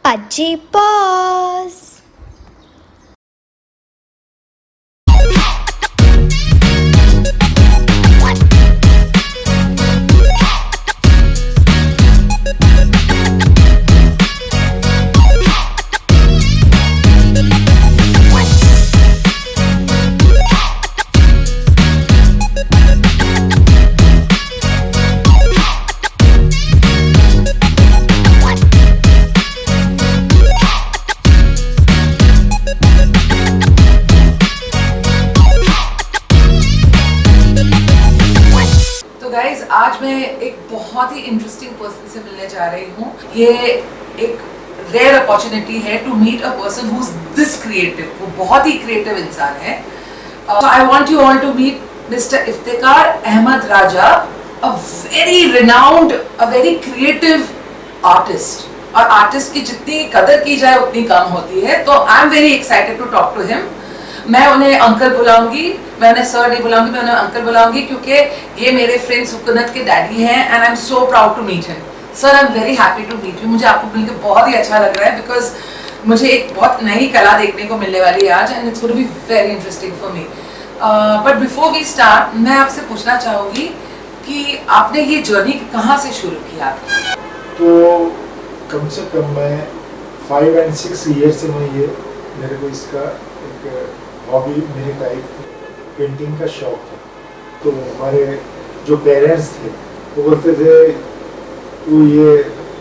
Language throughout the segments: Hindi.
Pudgy Paws. गाइज आज मैं एक बहुत ही इंटरेस्टिंग पर्सन से मिलने जा रही हूँ। ये एक रेयर अपॉर्चुनिटी है to meet a person who is this creative. वो बहुत ही क्रिएटिव इंसान है। I want you all to meet mister Iftikhar Ahmed Raja, a very renowned, a very creative artist. और आर्टिस्ट की जितनी कदर की जाए उतनी कम होती है। तो I am very excited to talk to him. मैं उन्हें अंकल बुलाऊंगी, मैं उन्हें सर नहीं बुलाऊंगी, मैं उन्हें अंकल बुलाऊंगी क्योंकि ये मेरे फ्रेंड सुकनत के डैडी हैं and I am so proud to meet him. Sir I am very happy to meet you. मुझे आपको मिलकर बहुत ही अच्छा लग रहा है बिकॉज मुझे एक बहुत नई कला देखने को मिलने वाली है आज and it's going to be very interesting for me. But before we start मैं आपसे पूछना चाहूँगी कि आपने ये जर्नी कहाँ से शुरू की आपकी? तो कम से कम मैं 5 and 6 ईयर से मैं ये मेरे को इसका एक हॉबी मेरे का एक पेंटिंग का शौक था। तो हमारे जो पेरेंट्स थे वो बोलते थे तू ये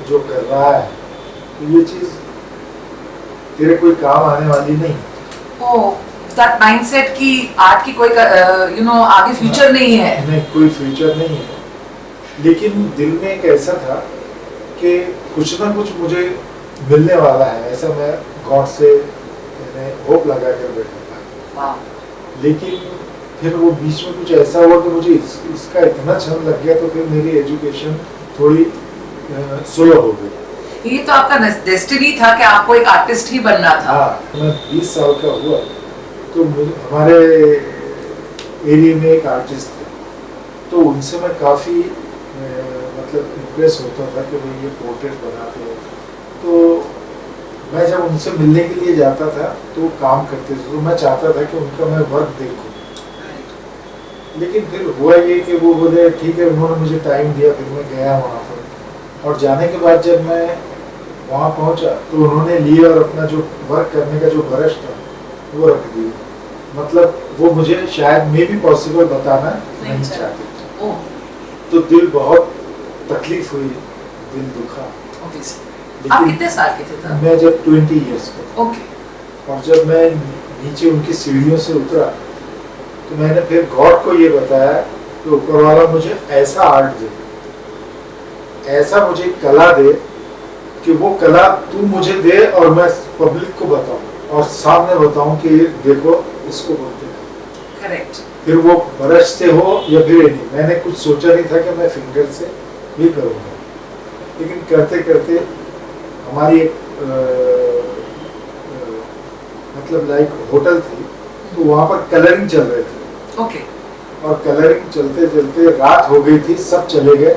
जो कर रहा है तो ये चीज़ तेरे कोई काम आने वाली नहीं। ओह, दैट माइंडसेट कि आर्ट की कोई आगे फ्यूचर नहीं है। नहीं, कोई फ्यूचर नहीं है। लेकिन दिल में एक ऐसा था कि कुछ ना कुछ मुझे मिलने वाला है, ऐसा मैं गॉड से मैंने होप लगा कर बैठा था। लेकिन फिर वो बीच में कुछ ऐसा हुआ कि मुझे इसका इतना छंद लग गया तो फिर मेरी एजुकेशन थोड़ी स्लो हो गई। ये तो आपका डेस्टिनी था कि आपको एक आर्टिस्ट ही बनना था। हाँ, मैं 20 साल का हुआ तो हमारे एरिया में एक आर्टिस्ट थे तो उनसे मैं काफ़ी मतलब इम्प्रेस होता था कि भाई ये पोर्ट्रेट बनाते हैं। तो मैं जब उनसे मिलने के लिए जाता था तो वो काम करते थे तो मैं चाहता था कि उनका मैं वर्क देखूं। लेकिन फिर हुआ ये कि वो बोले ठीक है, उन्होंने मुझे टाइम दिया, फिर मैं गया वहाँ पर। और जाने के बाद जब मैं वहाँ पहुँचा तो उन्होंने लिया और अपना जो वर्क करने का जो ब्रश था वो रख दिया। मतलब वो मुझे शायद मे भी पॉसिबल बताना नहीं चाहते थे। तो दिल बहुत तकलीफ हुई, दिल दुखा। आप कितने साल के थे तब? मैं जब 20 ईयर्स का। ओके। और जब मैं नीचे उनकी सीढ़ियों से उतरा तो मैंने फिर गॉड को ये बताया कि ऊपर वाला मुझे ऐसा आर्ट दे, ऐसा मुझे कला दे कि वो कला तू मुझे दे और मैं पब्लिक को बताऊं और सामने बताऊं कि देखो इसको बोलते हैं। करेक्ट। फिर वो ब्रश से हो या फिर नहीं, मैंने कुछ सोचा नहीं था कि मैं फिंगर से भी करूँगा। लेकिन करते करते हमारी एक मतलब लाइक होटल थी तो वहाँ पर कलरिंग चल रहे थे। ओके। और कलरिंग चलते चलते रात हो गई थी, सब चले गए,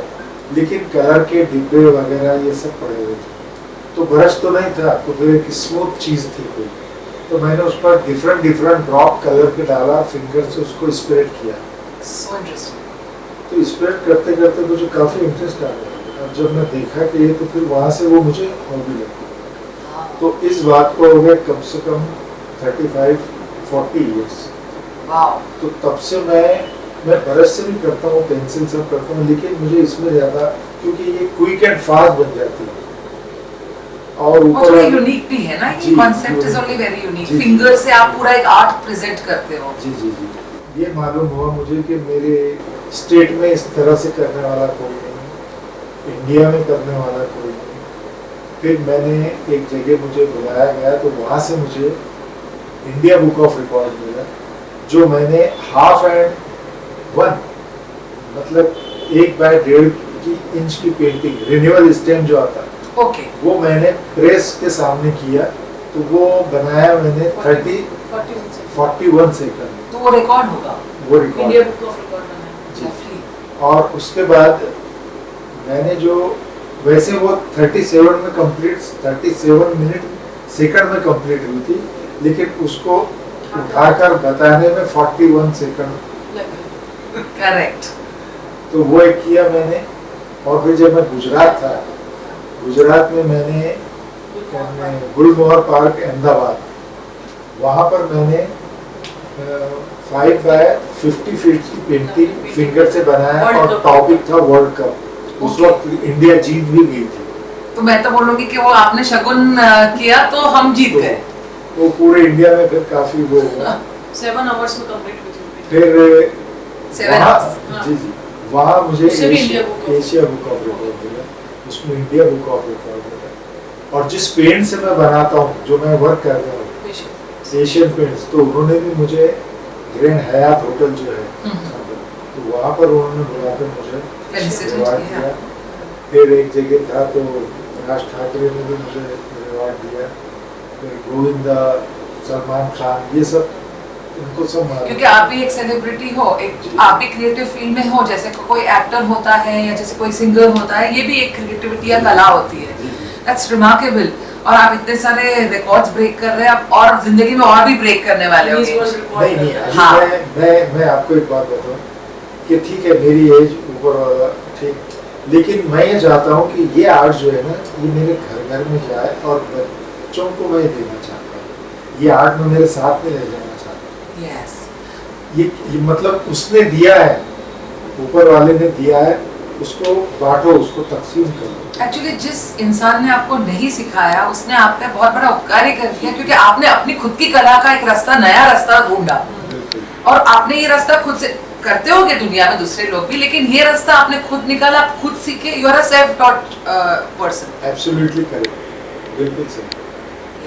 लेकिन कलर के डिब्बे वगैरह ये सब पड़े हुए थे। तो ब्रश तो नहीं था तो फिर एक स्मूथ चीज़ थी कोई, तो मैंने उस पर डिफरेंट ड्रॉप कलर के डाला, फिंगर से उसको स्प्रेड किया। So interesting. तो स्प्रेड करते करते मुझे काफ़ी इंटरेस्ट आ गया और जब मैं देखा कि ये तो फिर वहाँ से वो मुझे हॉबी लगी। तो इस बात को हो गया कम से कम 35-40 ईयर्स। तो तब से मैं ब्रश से भी करता हूँ, पेंसिल से करता हूँ, लेकिन मुझे इसमें ज़्यादा क्योंकि ये क्विक एंड फास्ट बन जाती है और ऊपर यूनिक भी है ना, ये concept is only very unique. Finger से आप पूरा एक आर्ट प्रेजेंट करते हो। जी जी जी। ये मालूम हुआ मुझे कि मेरे स्टेट में इस तरह से करने वाला कोई नहीं, इंडिया में करने वाला कोई नहीं। फिर मैंने एक जगह मुझे बुलाया गया तो वहाँ से मुझे इंडिया बुक ऑफ रिकॉर्ड मिला, जो मैंने 1/2 मतलब 1/1.5 इंच की पेंटिंग रिन्यूअल स्टैम्प जो आता है ओके, वो मैंने प्रेस के सामने किया। तो वो बनाया मैंने 41 सेकंड। तो वो रिकॉर्ड होगा, वो record India book of record में। और उसके बाद मैंने जो वैसे वो 37 में कंप्लीट 37 मिनट सेकंड में कंप्लीट हुई थी, लेकिन उसको उठाकर बताने में 41 सेकंड। करेक्ट। तो वो एक किया मैंने। और फिर जब मैं गुजरात था, गुजरात में मैंने गुलमोहर पार्क अहमदाबाद, वहाँ पर मैंने 5x50 फीट की पेंटिंग फिंगर से बनाया और टॉपिक था वर्ल्ड कप। उस वक्त इंडिया जीत भी गई थी। तो मैं तो बोलूंगी कि वो आपने शगुन किया तो हम जीत गए। वो पूरे इंडिया में फिर काफी वो 7 आवर्स में कंप्लीट हुई थी। फिर 7 hours। जी जी, वहाँ मुझे उससे भी India book of- Asia book of record मिला, उसमें इंडिया बुक ऑफ रिकॉर्ड मिला। और जिस पेंट से मैं बनाता हूँ, जो मैं वर्क कर रहा हूँ, एशियन पेंट्स, तो उन्होंने भी मुझे ग्रैंड हयात होटल जो है, तो वहाँ पर उन्होंने बुलाकर मुझे रिवार्ड दिया। फिर एक जगह था तो राज ठाकरे ने भी मुझे रिवार्ड दिया। फिर गोविंदा, सलमान खान, ये सब इनको सब मारा। क्योंकि आप भी एक सेलिब्रिटी हो, एक आप भी क्रिएटिव फील्ड में हो, जैसे कोई एक्टर होता है या जैसे कोई सिंगर होता है, ये भी एक क्रिएटिविटी या कला होती है। That's remarkable. और आप इतने सारे रिकॉर्ड्स ब्रेक कर रहे हैं, आप और जिंदगी में और भी ब्रेक करने वाले हो। नहीं नहीं, अभी हाँ। मैं आपको एक बात बताऊं कि ठीक है मेरी एज ऊपर ठीक, लेकिन मैं ये चाहता हूँ कि ये आर्ट जो है ना, ये मेरे घर घर में जाए और बच्चों को मैं देना चाहता हूँ। ये आर्ट में मेरे साथ में ले जाना चाहता हूँ। यस। ये मतलब उसने दिया है, ऊपर वाले ने दिया है, उसको बांटो, उसको तकसीम करो। एक्चुअली जिस इंसान ने आपको नहीं सिखाया, उसने आप पे बहुत बड़ा उपकार ही कर दिया, क्योंकि आपने अपनी खुद की कला का एक रास्ता, नया रास्ता ढूंढा। और आपने ये रास्ता खुद से करते होगे दुनिया में दूसरे लोग भी, लेकिन ये रास्ता आपने खुद निकाला, आप खुद सीखे। You are a self taught person. Absolutely correct, बिल्कुल सही।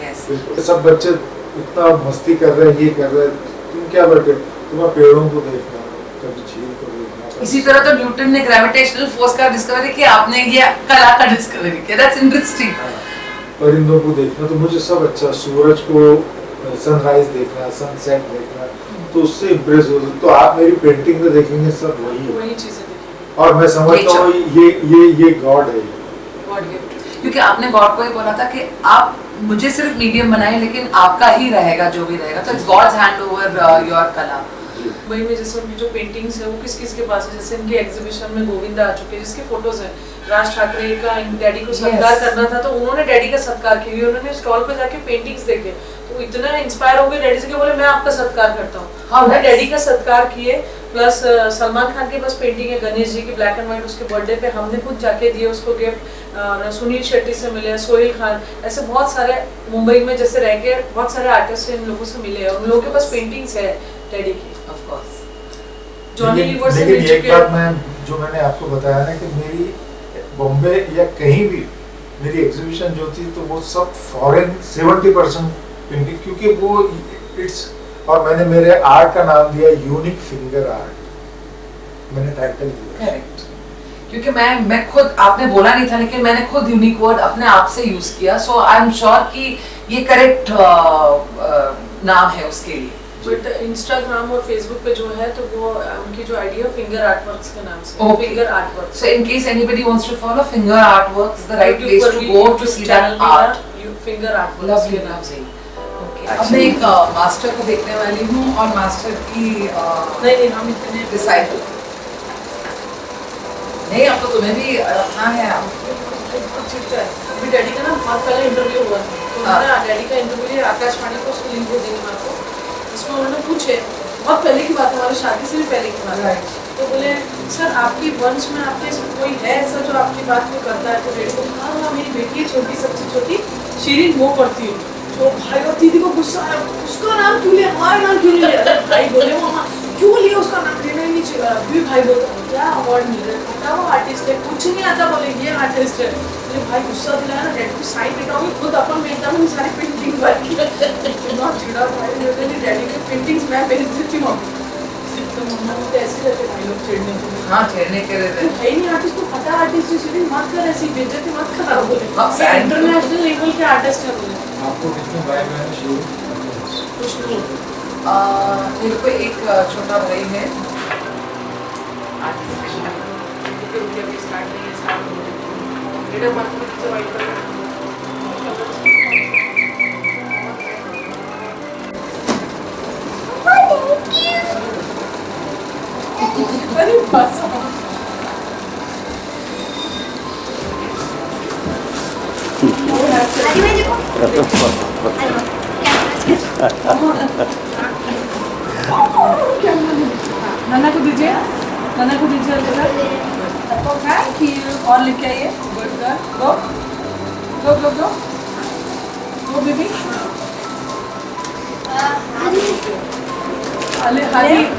यस। बिल्कुल। सब बच्चे इतना मस्ती कर रहे हैं, ये कर रहे हैं, तुम क्या बैठे, तुम्हें पेड़ों को देखना, कभी झील को देखना। इसी तरह तो न्यूटन ने ग्रेविटेशनल फोर्स का डिस्कवरी किया, आपने ये कला का डिस्कवरी किया। That's interesting. परिंदों को देखना तो मुझे सब अच्छा, सूरज को सनराइज देखना, सनसेट देखना, तो उससे इम्प्रेस हो। तो आप मेरी पेंटिंग में देखेंगे सब वही चीजें देखी। और मैं समझता हूँ ये गॉड है। God gift. क्योंकि आपने गॉड को ही बोला था कि आप मुझे सिर्फ मीडियम बनाए, लेकिन आपका ही रहेगा जो भी रहेगा। तो it's God's hand over your कला। वही में जैसे उनकी जो पेंटिंग्स है वो किस किस के पास है, जैसे इनके एग्जीबिशन में गोविंदा आ चुके हैं जिसके फोटोज हैं। राज ठाकरे का डैडी को सत्कार करना था तो उन्होंने डैडी का सत्कार किया। उन्होंने स्टॉल पे जाके पेंटिंग्स देखे तो इतना इंस्पायर हो गए डैडी से कि बोले मैं आपका सत्कार करता हूँ। हमने डैडी का सत्कार किए। प्लस सलमान खान के पास पेंटिंग है गणेश जी की ब्लैक एंड व्हाइट, उसके बर्थडे पे हमने खुद जाके दिए उसको गिफ्ट। सुनील शेट्टी से मिले, सोहेल खान, ऐसे बहुत सारे मुंबई में जैसे रह के बहुत सारे आर्टिस्ट इन लोगों से मिले और उन लोगों के पास पेंटिंग्स है डैडी की। Of course. जॉनी लीवर से लेकिन मिल एक चुके बात मैंने आपको बताया ना कि मेरी बॉम्बे या कहीं भी मेरी एग्जीबिशन जो थी तो वो सब फॉरेन 70% पेंटिंग, क्योंकि वो इट्स, और मैंने मेरे आर्ट का नाम दिया यूनिक फिंगर आर्ट, मैंने टाइटल दिया। करेक्ट। क्योंकि मैं खुद, आपने बोला नहीं था लेकिन मैंने खुद यूनिक वर्ड अपने आप से यूज किया। सो आई एम श्योर कि ये करेक्ट नाम है उसके लिए। बट इंस्टाग्राम और फेसबुक पे जो है तो वो उनकी जो आईडी है फिंगर आर्टवर्क्स के नाम से। Okay. Finger artworks. So in case anybody wants to follow Finger Artworks, the right place to go to see that art. Finger artworks Lovely के नाम नाम से। से। Okay. अब मैं एक मास्टर को देखने वाली हूँ और मास्टर की नहीं हम इतने डिसाइपल। नहीं, अब तो तुम्हें भी रखना है। अभी डैडी का ना बहुत पहले इंटरव्यू हुआ था तो उन्होंने डैडी का इंटरव्यू लिया आकाशवाणी को, उसको लिंक भेजेंगे मैं आपको। उसमें उन्होंने पूछे, बहुत पहले की बात, हमारी शादी से भी पहले की बात है, तो बोले सर आपकी वंश में आपके कोई है ऐसा जो आपकी बात को करता है? तो डैडी को हाँ मेरी बेटी है छोटी, सबसे छोटी शीरीन, वो करती हूँ। तो भाई और दीदी को गुस्सा आया, उसका नाम क्यों लिया, हमारा नाम क्यों नहीं लिया? भाई बोले वो क्यों लिया, उसका नाम लेना ही नहीं चाहिए। अभी भाई बोलता क्या अवार्ड मिल रहा है, पता वो आर्टिस्ट है, कुछ नहीं आता, बोले ये आर्टिस्ट है। तो भाई गुस्सा दिलाया ना, डैडी को साइन बैठाऊंगी खुद अपन भेजता हूँ सारी पेंटिंग वर्क कितना चिड़ा भाई, मेरे डैडी की पेंटिंग्स मैं भेज देती हूँ। तो मम्मा तो ऐसे रहते भाई लोग छेड़ने को। हाँ, छेड़ने के लिए है नहीं आर्टिस्ट को पता, आर्टिस्ट है सीधी मत कर, ऐसी बेइज्जती मत करा बोले। हाँ, इंटरनेशनल लेवल के आर्टिस्ट है बोले। आपको कितने भाई बहन शुरू? कुछ नहीं। मेरे को एक छोटा भाई है। एडा मार्क में से वाइट कलर अरे बस नाना को दीजिए थैंक यू और लेके आइए गुड गर्ल गो गो गो गो गो बेबी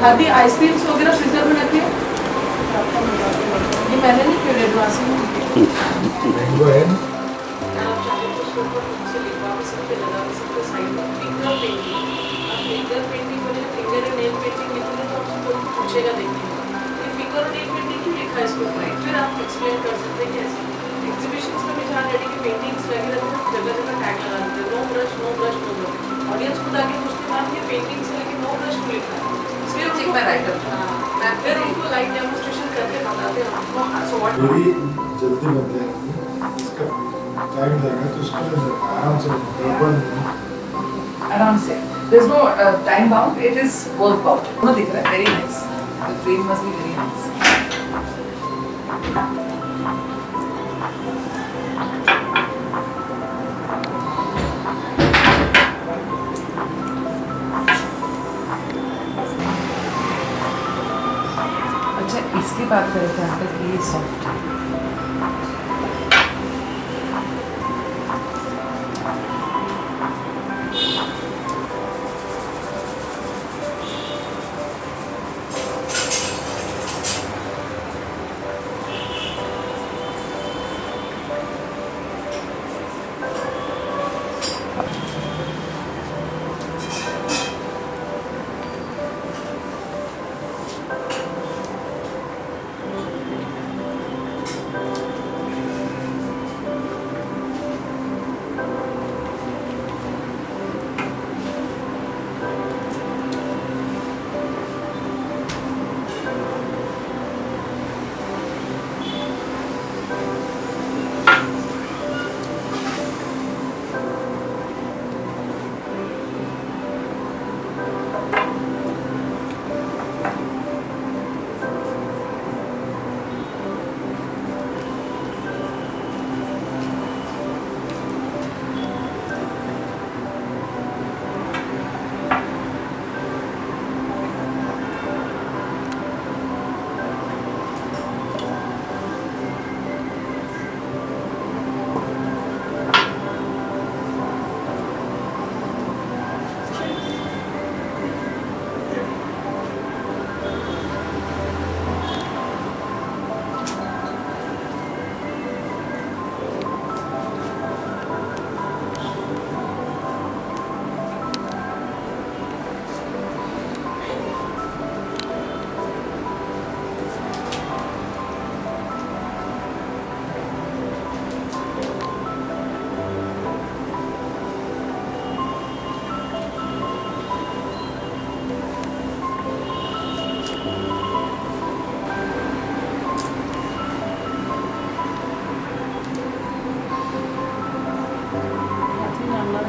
हादी आइसक्रीम्स वगैरह फ्रीजर में रखिए ये मैंने नहीं किया एडवांस में मैंगो है आप चाहे तो उसको ऊपर से लिखवा भी सकते लगा भी सकते साइड में फिंगर पेंटिंग बोले फिंगर एंड नेल पेंटिंग लिखोगे तो आपसे कोई पूछेगा देखिए ये फिंगर और नेल पेंटिंग क्यों लिखा है इसको ऊपर फिर आप एक्सप्लेन कर सकते हैं कैसे एग्जीबिशंस में भी जहाँ डैडी की पेंटिंग्स लगी रहती है जगह टैग लगा देते हैं no brush no brush no brush audience खुद आके पूछते हैं आप ये पेंटिंग्स है लेकिन नो ब्रश क्यों लिखा है फिर ठीक मैं राइट करती हूँ मैं फिर उनको लाइव डेमोंस्ट्रेशन करके बताते हैं आपको सो व्हाट थोड़ी जल्दी बन जाएगी इसका टाइम लगेगा तो उसको आराम से गड़बड़ नहीं आराम से there's no time bound, it is work bound दोनों दिख रहा है very nice, the frame must be very nice. अच्छा इसकी बात करें थे अंकल कि ये सॉफ्ट है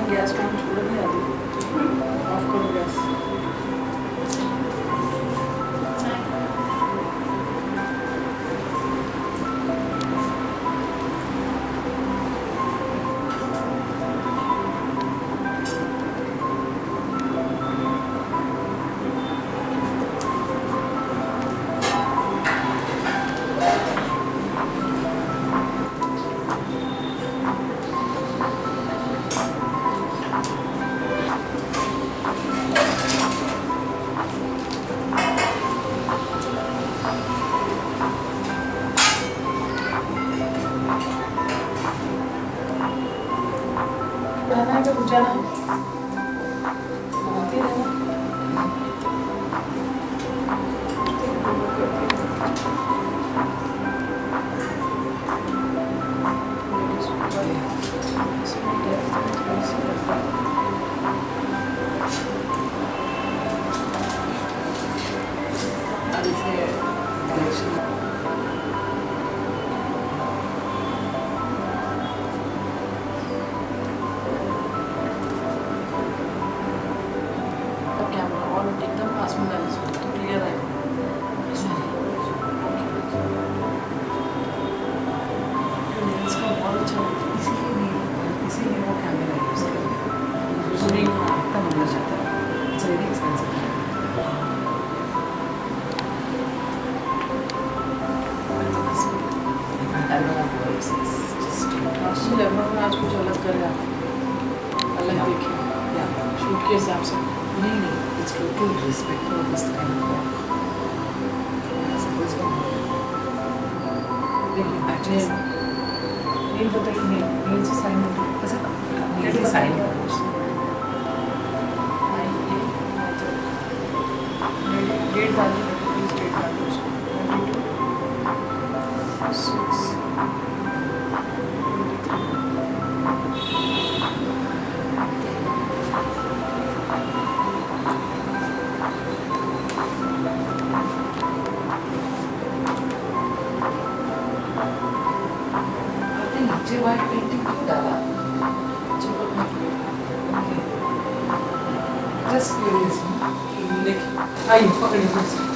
गैस को छोड़ नहीं आती ऑफ करो गैस बनाना है कि बुझाना है बनाती रहना अब इसे डायरेक्शन मुझे लग रहा है आज कुछ अलग कर रहा है, अलग देखे शूट के हिसाब से। नहीं नहीं, it's total respect for this kind of work. देखिए नहीं पता कि नहीं से साइन हो ऐसा साइन डेट डाल दो, प्लीज डेट डाल दो उसको 22 नीचे व्हाइट पेंटिंग क्यों डाला? Just curious. देखिए आइए पकड़िए।